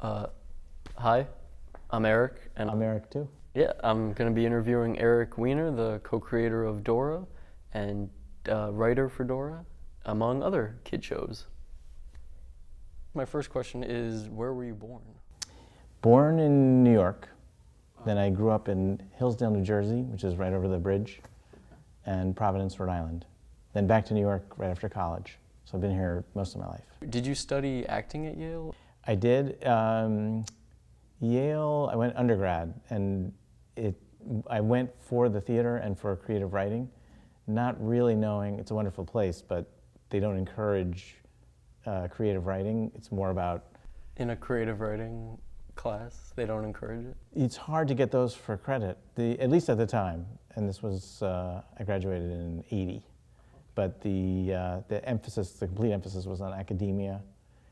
Uh, Hi, I'm Eric, and I'm Eric too. yeah, I'm going to be interviewing Eric Weiner, the co-creator of Dora and writer for Dora, among other kid shows. My first question is, where were you born? Born in New York, then I grew up in Hillsdale, New Jersey, which is right over the bridge, and Providence, Rhode Island. Then back to New York right after college. So I've been here most of my life. Did you study acting at Yale? I did. Yale, I went undergrad, and I went for the theater and for creative writing, not really knowing, it's a wonderful place, but they don't encourage creative writing. It's more about... In a creative writing class, they don't encourage it? It's hard to get those for credit, at least at the time. And this was, I graduated in '80. But the emphasis, the complete emphasis was on academia.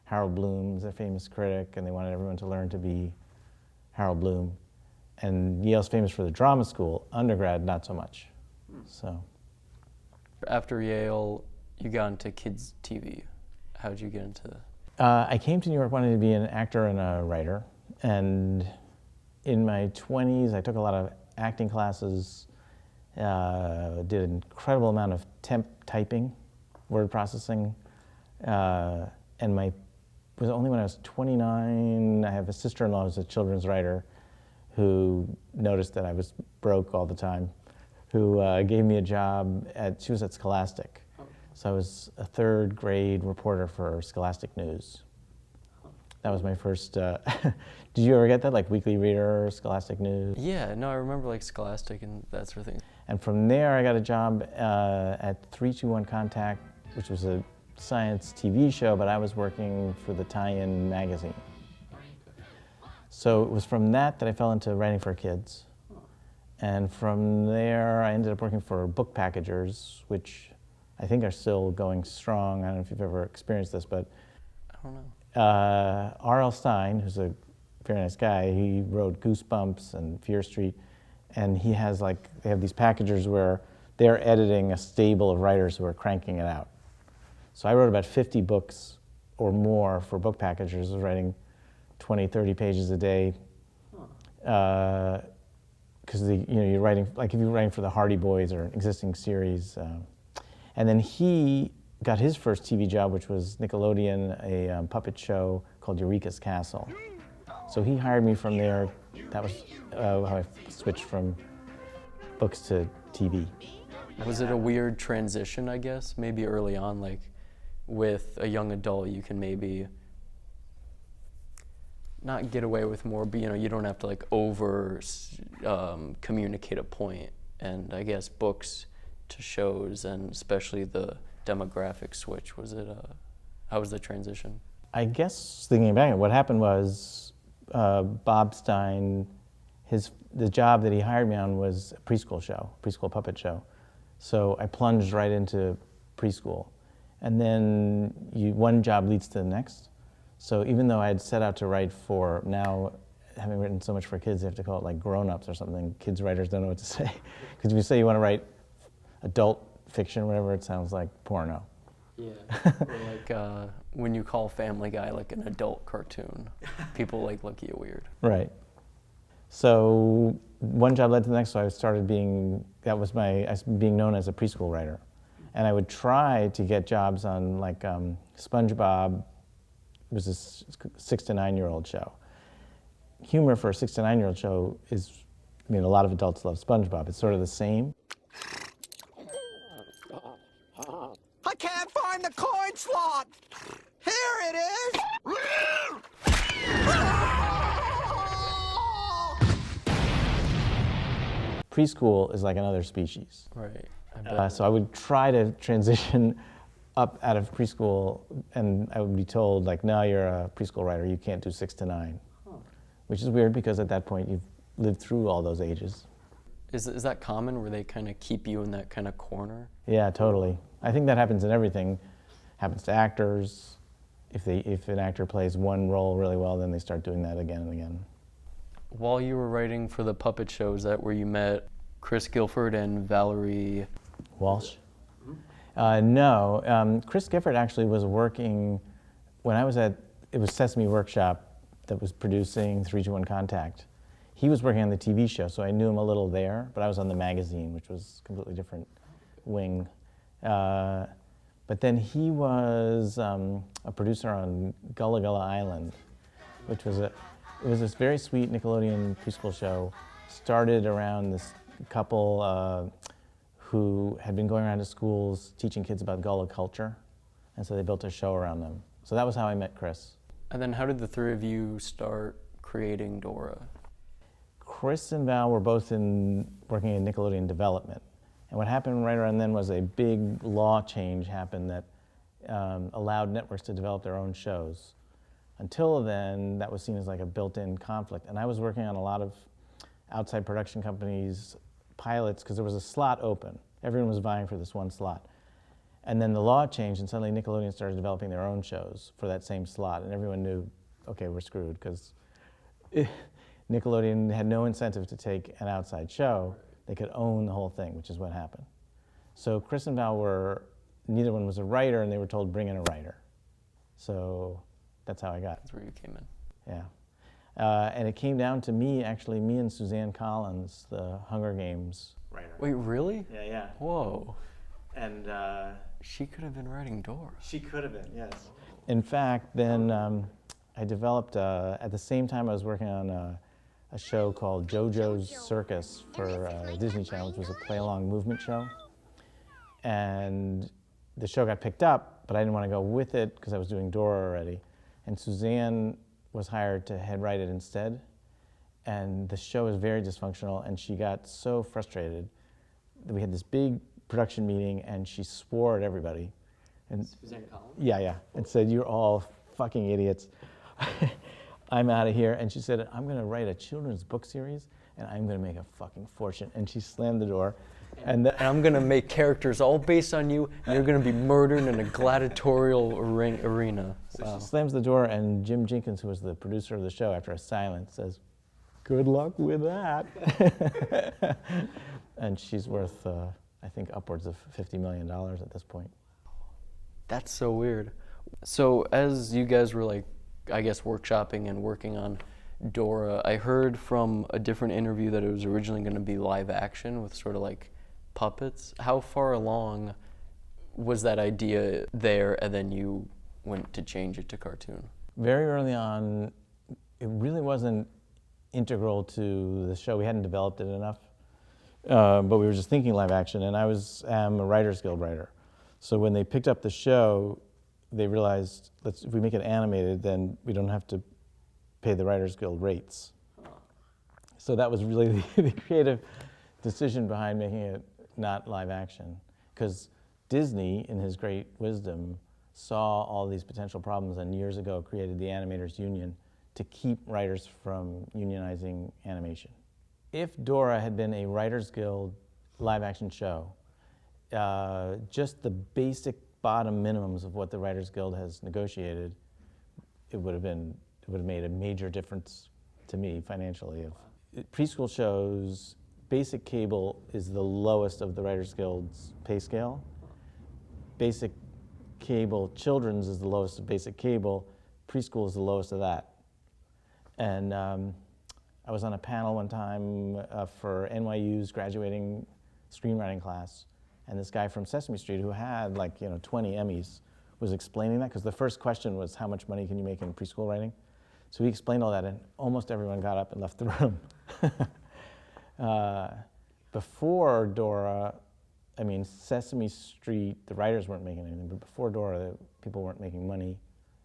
Harold Bloom's a famous critic, and they wanted everyone to learn to be Harold Bloom. And Yale's famous for the drama school, undergrad, not so much. So. After Yale, you got into kids' TV. How did you get into that? I came to New York wanting to be an actor and a writer. And in my 20s, I took a lot of acting classes, did an incredible amount of temp typing, word processing, and it was only when I was 29, I have a sister-in-law who's a children's writer who noticed that I was broke all the time, who gave me a job she was at Scholastic. So I was a third grade reporter for Scholastic News. That was my first, did you ever get that, like Weekly Reader, Scholastic News? Yeah, no, I remember like Scholastic and that sort of thing. And from there I got a job at 321 Contact, which was a science TV show, but I was working for the tie-in magazine. So it was from that I fell into writing for kids. And from there I ended up working for book packagers, which I think are still going strong. I don't know if you've ever experienced this, but I don't know. R.L. Stine, who's a very nice guy, he wrote Goosebumps and Fear Street, and they have these packagers where they're editing a stable of writers who are cranking it out. So I wrote about 50 books or more for book packagers. I was writing 20, 30 pages a day. Because you're writing, like if you're writing for the Hardy Boys or an existing series. And then he got his first TV job, which was Nickelodeon, a puppet show called Eureka's Castle. So he hired me from there. That was how I switched from books to TV. Was it a weird transition, I guess? Maybe early on, like with a young adult, you can maybe not get away with more, but you don't have to like over communicate a point. And I guess books to shows, and especially the demographic switch, how was the transition? I guess thinking back, what happened was Bob Stine, the job that he hired me on was a preschool puppet show. So I plunged right into preschool. And then one job leads to the next. So even though I had set out to write for, now having written so much for kids, they have to call it like grown-ups or something. Kids writers don't know what to say. Because if you say you want to write adult fiction, whatever, it sounds like porno. Yeah, or like when you call Family Guy like an adult cartoon, people like look at you weird. Right. So one job led to the next, so I started being known as a preschool writer. And I would try to get jobs on like SpongeBob. It was a 6 to 9 year old show. Humor for a 6 to 9 year old show is, a lot of adults love SpongeBob. It's sort of the same. I can't find the coin slot! Here it is! Preschool is like another species. Right. So I would try to transition up out of preschool, and I would be told, like, no, you're a preschool writer, you can't do 6 to 9. Which is weird because at that point you've lived through all those ages. Is that common, where they kind of keep you in that kind of corner? Yeah, totally. I think that happens in everything. Happens to actors. If an actor plays one role really well, then they start doing that again and again. While you were writing for the puppet show, is that where you met Chris Guilford and Valerie Walsh? No. Chris Gifford actually was working when I was it was Sesame Workshop that was producing 3-2-1 Contact. He was working on the TV show, so I knew him a little there, but I was on the magazine, which was a completely different wing. But then he was a producer on Gullah Gullah Island, which was it was this very sweet Nickelodeon preschool show. Started around this couple who had been going around to schools teaching kids about Gullah culture, and so they built a show around them. So that was how I met Chris. And then how did the three of you start creating Dora? Chris and Val were both working in Nickelodeon development. And what happened right around then was a big law change happened that allowed networks to develop their own shows. Until then, that was seen as like a built-in conflict. And I was working on a lot of outside production companies' pilots because there was a slot open. Everyone was vying for this one slot. And then the law changed and suddenly Nickelodeon started developing their own shows for that same slot. And everyone knew, okay, we're screwed because Nickelodeon had no incentive to take an outside show. They could own the whole thing, which is what happened. So Chris and Val neither one was a writer, and they were told, bring in a writer. So that's how I got. That's where you came in. Yeah. And it came down to me and Suzanne Collins, the Hunger Games writer. Wait, really? Yeah, yeah. Whoa. And She could have been writing Dora. she could have been, yes. In fact, then I developed, at the same time I was working on a show called JoJo's Circus for Disney Channel, which was a play-along movement show. And the show got picked up, but I didn't want to go with it because I was doing Dora already. And Suzanne was hired to head write it instead. And the show was very dysfunctional, and she got so frustrated that we had this big production meeting, and she swore at everybody. And Suzanne Collins? yeah, and said, "You're all fucking idiots. I'm out of here." And she said, "I'm going to write a children's book series, and I'm going to make a fucking fortune." And she slammed the door. And I'm going to make characters all based on you, and you're going to be murdered in a gladiatorial arena. So Wow. she slams the door, and Jim Jenkins, who was the producer of the show, after a silence, says, "Good luck with that." And she's worth, I think, upwards of $50 million at this point. That's so weird. So as you guys were like, I guess, workshopping and working on Dora, I heard from a different interview that it was originally going to be live action with sort of like puppets. How far along was that idea there, and then you went to change it to cartoon? Very early on, it really wasn't integral to the show. We hadn't developed it enough, but we were just thinking live action, and I'm a Writers Guild writer. So when they picked up the show, they realized, if we make it animated, then we don't have to pay the Writers Guild rates. So that was really the creative decision behind making it not live action. Because Disney, in his great wisdom, saw all these potential problems and years ago created the Animators Union to keep writers from unionizing animation. If Dora had been a Writers Guild live action show, just the basic bottom minimums of what the Writers Guild has negotiated, it would have made a major difference to me financially. Preschool shows, basic cable is the lowest of the Writers Guild's pay scale. Basic cable children's is the lowest of basic cable. Preschool is the lowest of that. And I was on a panel one time for NYU's graduating screenwriting class, and this guy from Sesame Street who had 20 Emmys was explaining that, because the first question was, how much money can you make in preschool writing? So he explained all that, and almost everyone got up and left the room. Before Dora, Sesame Street, the writers weren't making anything, but before Dora, people weren't making money,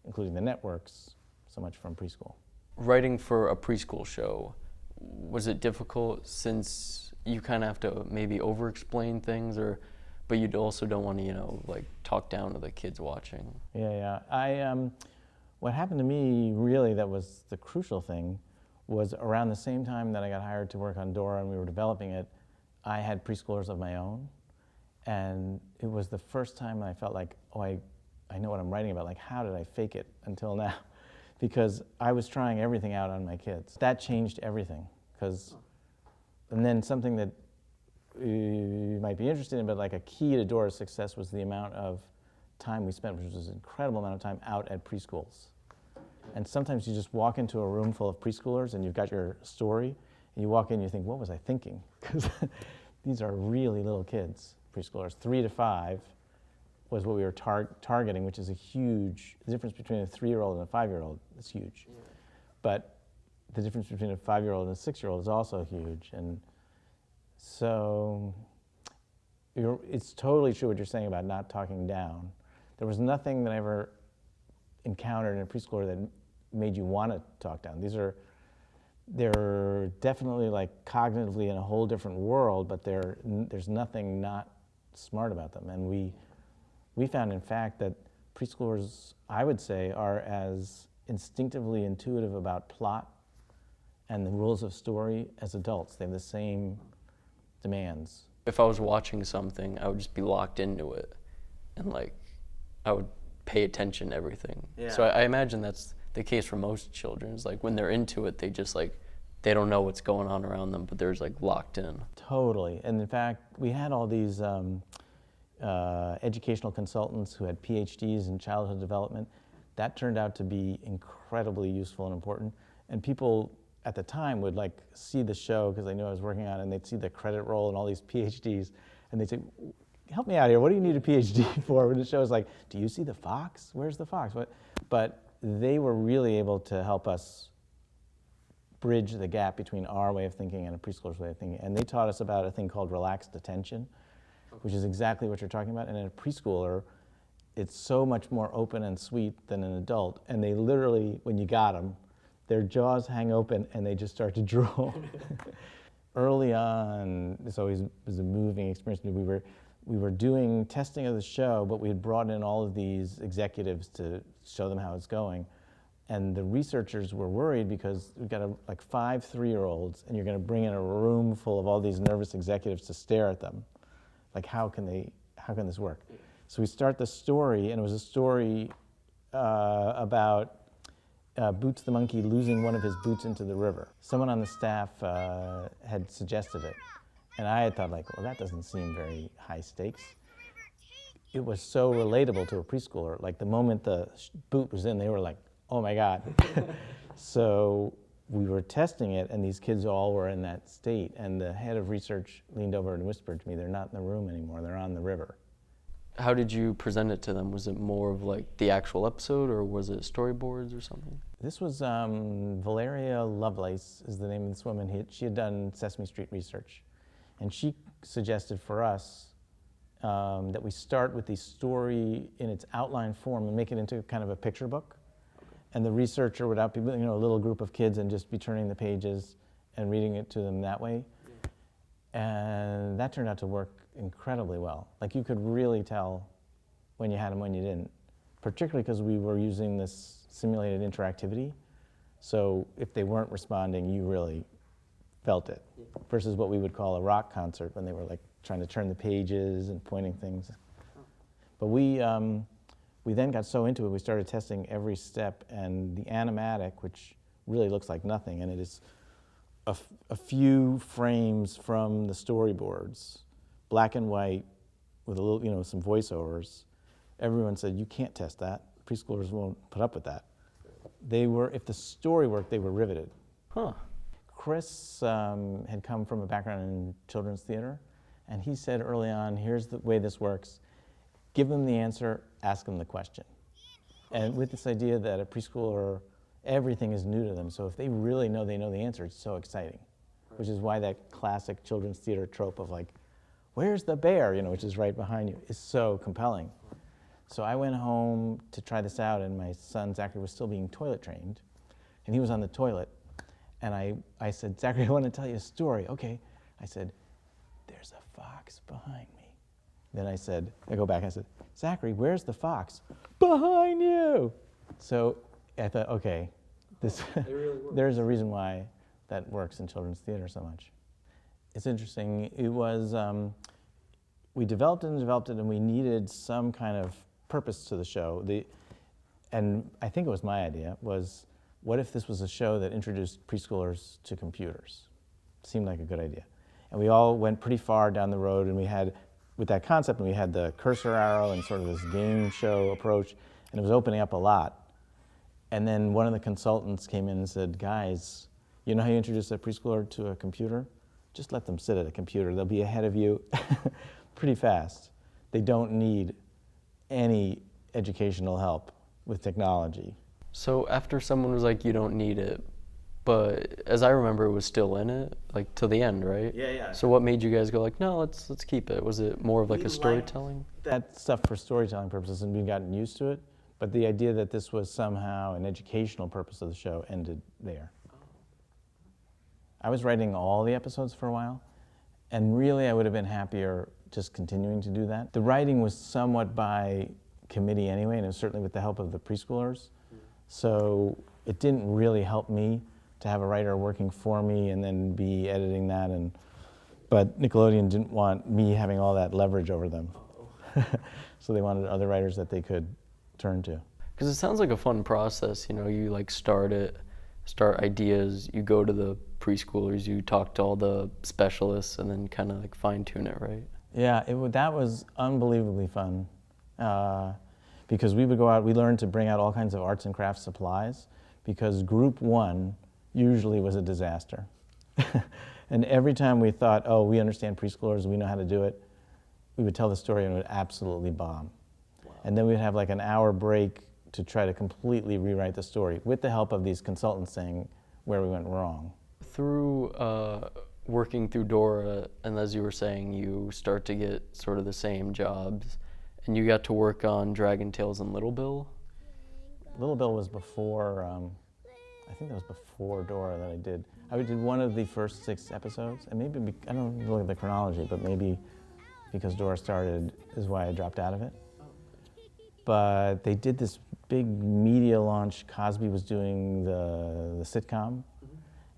including the networks, so much from preschool. Writing for a preschool show, was it difficult since you kind of have to maybe over-explain things, but you also don't want to, talk down to the kids watching? Yeah. What happened to me, really, that was the crucial thing, was around the same time that I got hired to work on Dora and we were developing it, I had preschoolers of my own. And it was the first time I felt like, oh, I know what I'm writing about. Like, how did I fake it until now? Because I was trying everything out on my kids. That changed everything. And then something that you might be interested in, but like a key to Dora's success was the amount of time we spent, which was an incredible amount of time out at preschools. And sometimes you just walk into a room full of preschoolers and you've got your story, and you walk in and you think, what was I thinking? Because these are really little kids, preschoolers. 3 to 5 was what we were targeting, which is a huge, the difference between a 3-year-old and a 5-year-old is huge. Yeah. But the difference between a 5-year-old and a 6-year-old is also huge. And so it's totally true what you're saying about not talking down. There was nothing that I ever encountered in a preschooler that made you want to talk down. They're definitely like cognitively in a whole different world, but there's nothing not smart about them. And we found, in fact, that preschoolers, I would say, are as instinctively intuitive about plot and the rules of story as adults. They have the same demands. If I was watching something, I would just be locked into it, and like I would pay attention to everything. Yeah. So I imagine that's the case for most children. Is like when they're into it, they just like, they don't know what's going on around them, but they're just like locked in. Totally. And in fact, we had all these educational consultants who had PhDs in childhood development. That turned out to be incredibly useful and important. And people at the time would like see the show because they knew I was working on it, and they'd see the credit roll and all these PhDs, and they'd say, help me out here, what do you need a PhD for? When the show was like, do you see the fox? Where's the fox? But they were really able to help us bridge the gap between our way of thinking and a preschooler's way of thinking. And they taught us about a thing called relaxed attention, which is exactly what you're talking about. And in a preschooler, it's so much more open and sweet than an adult. And they literally, when you got them, their jaws hang open and they just start to drool. Early on, this always was a moving experience. We were doing testing of the show, but we had brought in all of these executives to show them how it's going. And the researchers were worried because we've got like 5 3-year-olds, and you're going to bring in a room full of all these nervous executives to stare at them. Like, how can this work? Yeah. So we start the story, and it was a story about Boots the monkey losing one of his boots into the river. Someone on the staff had suggested it, and I had thought, like, well, that doesn't seem very high stakes. It was so relatable to a preschooler. Like, the moment the boot was in, they were like, oh my God. So we were testing it, and these kids all were in that state, and the head of research leaned over and whispered to me, they're not in the room anymore, they're on the river. How did you present it to them? Was it more of like the actual episode, or was it storyboards or something? This was Valeria Lovelace is the name of this woman. She had done Sesame Street research, and she suggested for us that we start with the story in its outline form and make it into kind of a picture book. Okay. And the researcher would have people, a little group of kids, and just be turning the pages and reading it to them that way. Yeah. And that turned out to work incredibly well. Like, you could really tell when you had them, when you didn't, particularly because we were using this simulated interactivity. So if they weren't responding, you really felt it, versus what we would call a rock concert when they were like trying to turn the pages and pointing things. But we then got so into it, we started testing every step, and the animatic, which really looks like nothing, and it is a few frames from the storyboards, black and white, with a little, some voiceovers. Everyone said, you can't test that. Preschoolers won't put up with that. If the story worked, they were riveted. Huh. Chris had come from a background in children's theater, and he said early on, here's the way this works. Give them the answer, ask them the question. And with this idea that a preschooler, everything is new to them, so if they really know they know the answer, it's so exciting. Which is why that classic children's theater trope of like, where's the bear, which is right behind you, is so compelling. So I went home to try this out, and my son Zachary was still being toilet trained, and he was on the toilet. And I said, Zachary, I want to tell you a story. Okay. I said, there's a fox behind me. Then I go back, I said, Zachary, where's the fox? Behind you. So I thought, okay, there's a reason why that works in children's theater so much. It's interesting. It was, we developed it, and we needed some kind of purpose to the show. And I think it was my idea, was what if this was a show that introduced preschoolers to computers? Seemed like a good idea. And we all went pretty far down the road, and we had, with that concept, and we had the cursor arrow and sort of this game show approach, and it was opening up a lot. And then one of the consultants came in and said, guys, you know how you introduce a preschooler to a computer? Just let them sit at a computer. They'll be ahead of you pretty fast. They don't need any educational help with technology. So after someone was like, you don't need it, but as I remember, it was still in it, like till the end, right? Yeah. So what made you guys go like, no, let's keep it? Was it more of like We a storytelling? That stuff for storytelling purposes, and we've gotten used to it. But the idea that this was somehow an educational purpose of the show ended there. I was writing all the episodes for a while, and really I would have been happier just continuing to do that. The writing was somewhat by committee anyway, and it was certainly with the help of the preschoolers. So it didn't really help me to have a writer working for me and then be editing that. But Nickelodeon didn't want me having all that leverage over them. So they wanted other writers that they could turn to. Because it sounds like a fun process, you know, you like start ideas, you go to the preschoolers, you talk to all the specialists, and then kind of like fine tune it, right? Yeah, that was unbelievably fun. Because we would go out, we learned to bring out all kinds of arts and crafts supplies, because group one usually was a disaster. And every time we thought, oh, we understand preschoolers, we know how to do it, we would tell the story and it would absolutely bomb. Wow. And then we'd have like an hour break to try to completely rewrite the story with the help of these consultants saying where we went wrong. Through working through Dora, and as you were saying, you start to get sort of the same jobs, and you got to work on Dragon Tales and Little Bill? Little Bill was before, I think that was before Dora that I did. I did one of the first 6 episodes, and maybe, I don't look at the chronology, but maybe because Dora started is why I dropped out of it. But they did this big media launch. Cosby was doing the sitcom,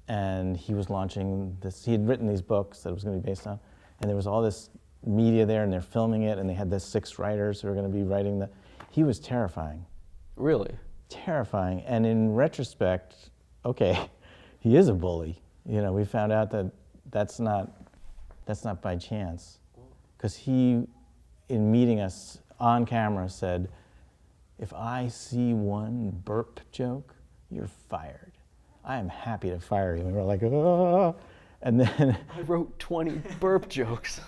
and he was launching this. He had written these books that it was going to be based on, and there was all this media there, and they're filming it, and they had the 6 writers who were going to be writing the. He was terrifying. Really? Terrifying. And in retrospect, okay, he is a bully. You know, we found out that that's not by chance, because he, in meeting us on camera, said, if I see one burp joke, you're fired. I am happy to fire you. And we were like, oh. And then I wrote 20 burp jokes.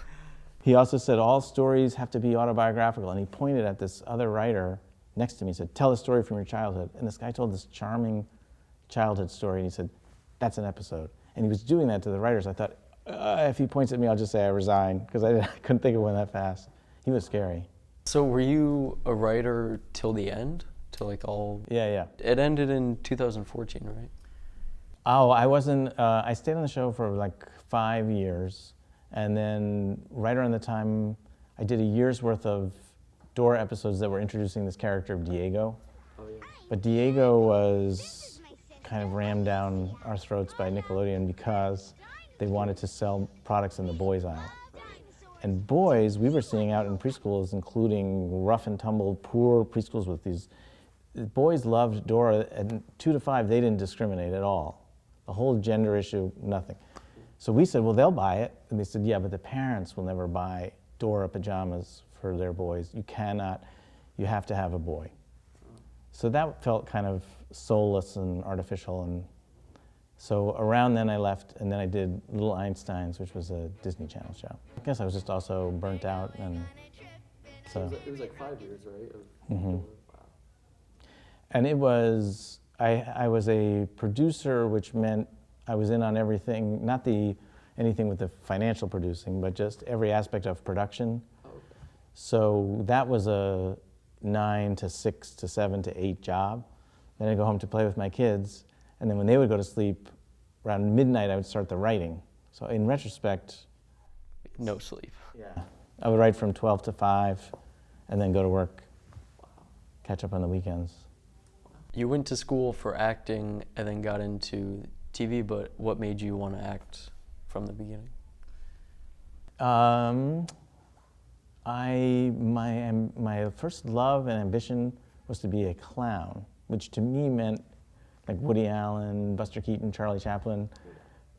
He also said all stories have to be autobiographical. And he pointed at this other writer next to me and said, tell a story from your childhood. And this guy told this charming childhood story, and he said, that's an episode. And he was doing that to the writers. I thought, if he points at me, I'll just say I resign, because I couldn't think of one that fast. He was scary. So were you a writer till the end? Till like all? Yeah. It ended in 2014, right? Oh, I wasn't, I stayed on the show for like 5 years. And then right around the time, I did a year's worth of Dora episodes that were introducing this character of Diego. Oh, yeah. But Diego was kind of rammed down our throats by Nickelodeon because they wanted to sell products in the boys aisle. And boys, we were seeing out in preschools, including rough and tumble, poor preschools with these, boys loved Dora, and 2 to 5, they didn't discriminate at all. The whole gender issue, nothing. So we said, well, they'll buy it. And they said, yeah, but the parents will never buy Dora pajamas for their boys. You cannot, you have to have a boy. So that felt kind of soulless and artificial. And so around then I left, and then I did Little Einsteins, which was a Disney Channel show. I guess I was just also burnt out, and so. It was like 5 years, right? Mm-hmm. Wow. And it was, I was a producer, which meant I was in on everything, not anything with the financial producing, but just every aspect of production. Oh, okay. So that was a 9 to 6 to 7 to 8 job. Then I'd go home to play with my kids, and then when they would go to sleep, around midnight I would start the writing. So in retrospect, no sleep. Yeah, I would write from 12 to 5, and then go to work, catch up on the weekends. You went to school for acting and then got into TV, but what made you want to act from the beginning? My first love and ambition was to be a clown, which to me meant like Woody Allen, Buster Keaton, Charlie Chaplin.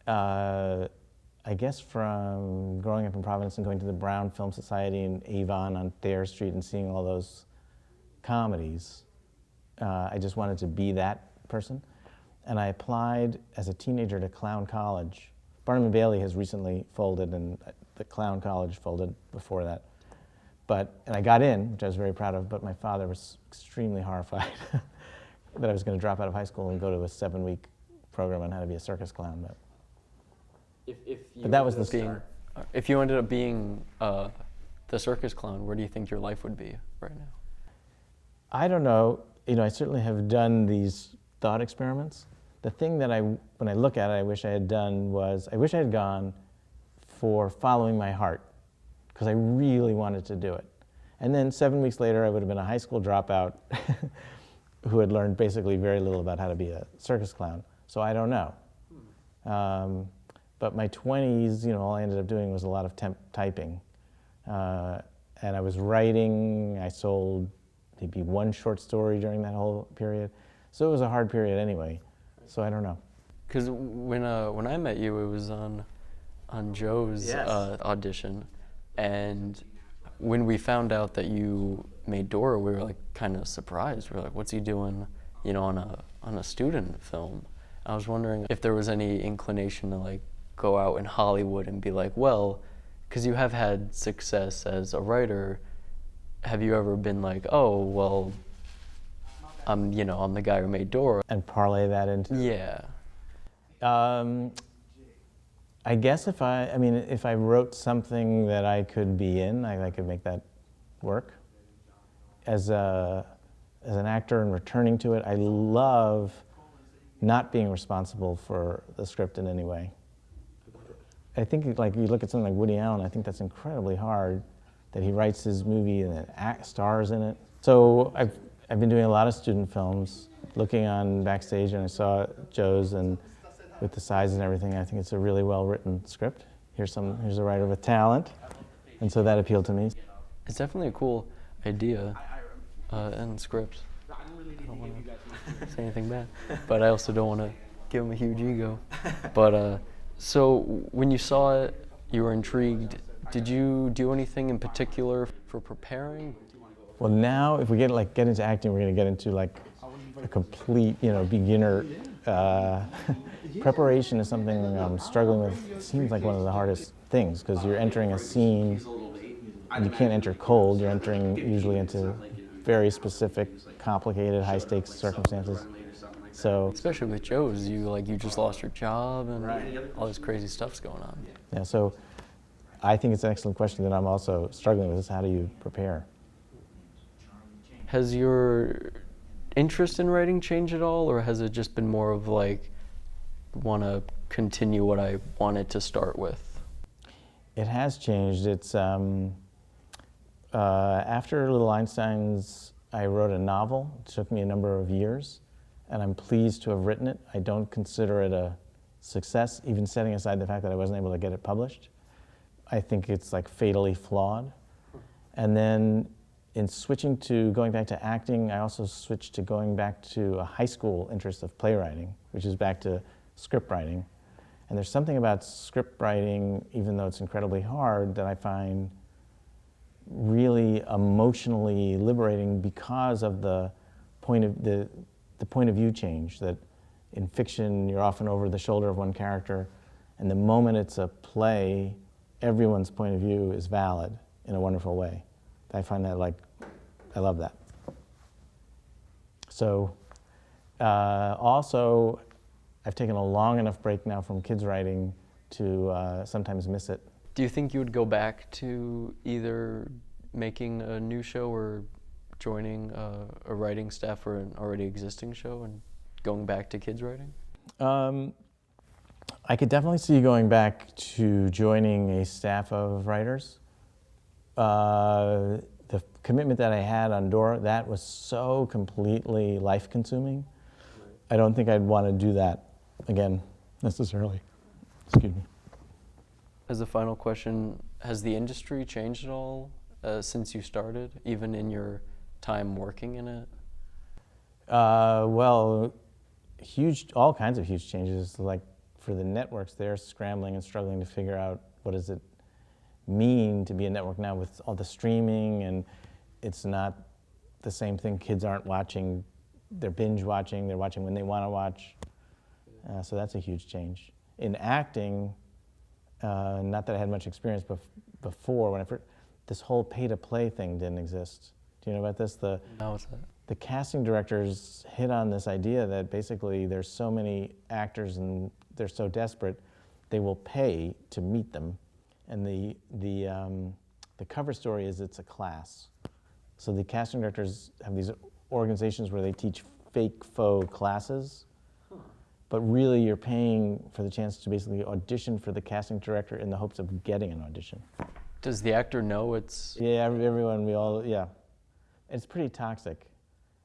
I guess from growing up in Providence and going to the Brown Film Society in Avon on Thayer Street and seeing all those comedies, I just wanted to be that person. And I applied as a teenager to Clown College. Barnum and Bailey has recently folded, and the Clown College folded before that. And I got in, which I was very proud of, but my father was extremely horrified that I was going to drop out of high school and go to a 7-week program on how to be a circus clown. But that was the start. If you ended up being the circus clown, where do you think your life would be right now? I don't know. I certainly have done these thought experiments. The thing that when I look at it, I wish I had done was, I wish I had gone for following my heart, because I really wanted to do it. And then 7 weeks later, I would have been a high school dropout who had learned basically very little about how to be a circus clown. So I don't know. But my 20s, all I ended up doing was a lot of typing. And I was writing. I sold maybe one short story during that whole period. So it was a hard period anyway. So I don't know. Because when I met you, it was on Joe's audition, and when we found out that you made Dora, we were like kind of surprised. We were like, "What's he doing, on a student film?" I was wondering if there was any inclination to like go out in Hollywood and be like, well, because you have had success as a writer, have you ever been like, oh, well, I'm the guy who made Dora, and parlay that into I guess if I wrote something that I could be in, I could make that work. As an actor and returning to it, I love not being responsible for the script in any way. I think like you look at something like Woody Allen, I think that's incredibly hard, that he writes his movie and then stars in it. So I've been doing a lot of student films, looking on backstage, and I saw Joe's, and with the size and everything, I think it's a really well-written script. Here's a writer with talent, and so that appealed to me. It's definitely a cool idea and script. I don't want to say anything bad, but I also don't want to give him a huge ego. But so when you saw it, you were intrigued. Did you do anything in particular for preparing? Well, now if we get into acting, we're going to get into like a complete, beginner. Preparation is something I'm struggling with. It seems like one of the hardest things, because you're entering a scene and you can't enter cold. You're entering usually into very specific, complicated, high-stakes circumstances. So, especially with Joe's, you just lost your job and all this crazy stuff's going on. Yeah, so I think it's an excellent question that I'm also struggling with, is how do you prepare? Has your interest in writing changed at all, or has it just been more of like, want to continue what I wanted to start with? It has changed. It's after Little Einsteins, I wrote a novel. It took me a number of years, and I'm pleased to have written it. I don't consider it a success, even setting aside the fact that I wasn't able to get it published. I think it's like fatally flawed. And then in switching to going back to acting, I also switched to going back to a high school interest of playwriting, which is back to script writing. And there's something about script writing, even though it's incredibly hard, that I find really emotionally liberating because of the point of view change. That in fiction, you're often over the shoulder of one character, and the moment it's a play, everyone's point of view is valid in a wonderful way. I find that I love that. So also, I've taken a long enough break now from kids writing to sometimes miss it. Do you think you would go back to either making a new show or joining a writing staff for an already existing show and going back to kids writing? I could definitely see going back to joining a staff of writers. The commitment that I had on Dora, that was so completely life-consuming. I don't think I'd want to do that again, necessarily. Excuse me. As a final question, has the industry changed at all since you started, even in your time working in it? Well, all kinds of huge changes. Like for the networks, they're scrambling and struggling to figure out what does it mean to be a network now with all the streaming, and it's not the same thing. Kids aren't watching they're binge watching, they're watching when they want to watch. So that's a huge change. In acting, not that I had much experience before, when this whole pay-to-play thing didn't exist. Do you know about this? How was that? The casting directors hit on this idea that basically there's so many actors and they're so desperate, they will pay to meet them. And the cover story is it's a class. So the casting directors have these organizations where they teach fake faux classes, but really you're paying for the chance to basically audition for the casting director in the hopes of getting an audition. Does the actor know it's... Yeah, everyone, yeah. It's pretty toxic.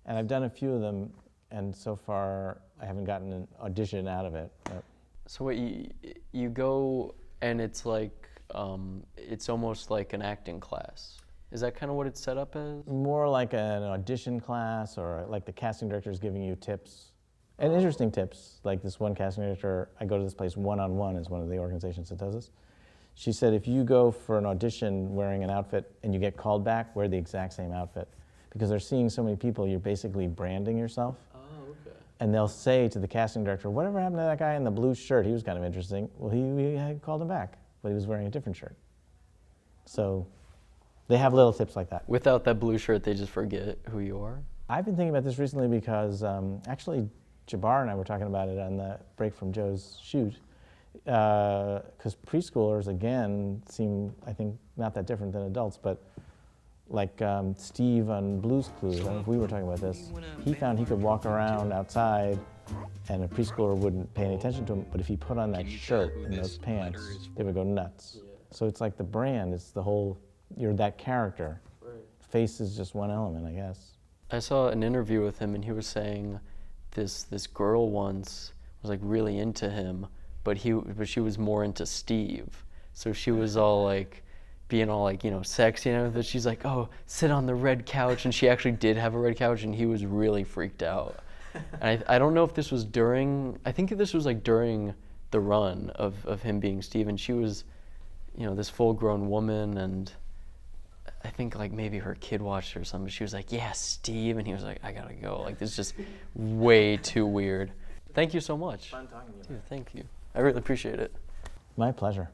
And I've done a few of them, and so far I haven't gotten an audition out of it. But. So what, you go and it's like, it's almost like an acting class. Is that kind of what it's set up as? More like an audition class, or like the casting director is giving you tips. And interesting tips, like this one casting director, I go to this place, One-on-One is one of the organizations that does this. She said if you go for an audition wearing an outfit and you get called back, wear the exact same outfit. Because they're seeing so many people, you're basically branding yourself. Oh, okay. And they'll say to the casting director, whatever happened to that guy in the blue shirt? He was kind of interesting. Well, we had called him back, but he was wearing a different shirt. So they have little tips like that. Without that blue shirt, they just forget who you are? I've been thinking about this recently because actually Jabbar and I were talking about it on the break from Joe's shoot. Because preschoolers, again, seem, I think, not that different than adults, but like Steve on Blue's Clues, I don't know if we were talking about this, he found he could walk around outside and a preschooler wouldn't pay any attention to him, but if he put on that shirt and those pants, they would go nuts. Yeah. So it's like the brand, it's the whole, you're that character. Right. Face is just one element, I guess. I saw an interview with him and he was saying this girl once was like really into him, but she was more into Steve. So she was all like, being all like, you know, sexy and everything. She's like, oh, sit on the red couch. And she actually did have a red couch and he was really freaked out. And I don't know if this was I think this was like during the run of him being Steve. And she was, you know, this full grown woman. And I think like maybe her kid watched her or something. She was like, yeah, Steve. And he was like, I gotta go. Like, this is just way too weird. Thank you so much. Fun talking to you. Dude, thank you. I really appreciate it. My pleasure.